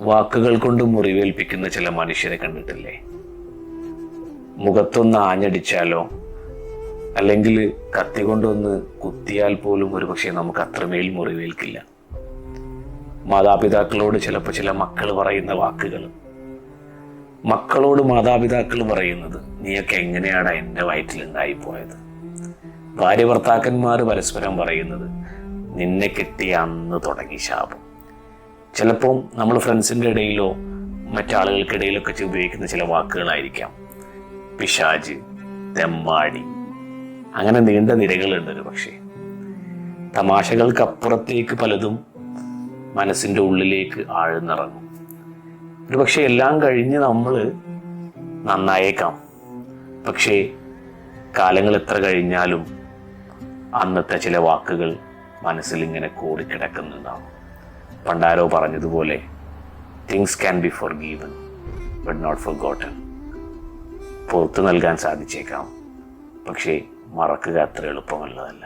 വാക്കുകൾ കൊണ്ട് മുറിവേൽപ്പിക്കുന്ന ചില മനുഷ്യരെ കണ്ടിട്ടില്ലേ? മുഖത്തൊന്ന് ആഞ്ഞടിച്ചാലോ അല്ലെങ്കിൽ കത്തി കൊണ്ടൊന്ന് കുത്തിയാൽ പോലും ഒരു പക്ഷേ നമുക്ക് അത്രമേൽ മുറിവേൽക്കില്ല. മാതാപിതാക്കളോട് ചിലപ്പോൾ ചില മക്കൾ പറയുന്ന വാക്കുകൾ, മക്കളോട് മാതാപിതാക്കൾ പറയുന്നത്, നീയൊക്കെ എങ്ങനെയാണ് എൻ്റെ വയറ്റിലുണ്ടായിപ്പോയത്. ഭാര്യ ഭർത്താക്കന്മാർ പരസ്പരം പറയുന്നത്, നിന്നെ കിട്ടിയ അന്ന് തുടങ്ങി ശാപം. ചിലപ്പോൾ നമ്മൾ ഫ്രണ്ട്സിൻ്റെ ഇടയിലോ മറ്റാളുകൾക്കിടയിലൊക്കെ ഉപയോഗിക്കുന്ന ചില വാക്കുകളായിരിക്കാം. പിശാച്, തെമ്മാടി, അങ്ങനെ നീണ്ട നിരകളുണ്ട്. ഒരു പക്ഷേ തമാശകൾക്കപ്പുറത്തേക്ക് പലതും മനസ്സിൻ്റെ ഉള്ളിലേക്ക് ആഴ്ന്നിറങ്ങും. ഒരു പക്ഷെ എല്ലാം കഴിഞ്ഞ് നമ്മൾ നന്നായേക്കാം. പക്ഷേ കാലങ്ങൾ എത്ര കഴിഞ്ഞാലും അന്നത്തെ ചില വാക്കുകൾ മനസ്സിൽ ഇങ്ങനെ കൂടിക്കിടക്കുന്നുണ്ടാവും. പണ്ടാരോ പറഞ്ഞതുപോലെ, things can be forgiven but not forgotten. പുറത്തു നൽകാൻ സാധിച്ചേക്കാം, പക്ഷേ മറക്കുക അത്ര എളുപ്പമുള്ളതല്ല.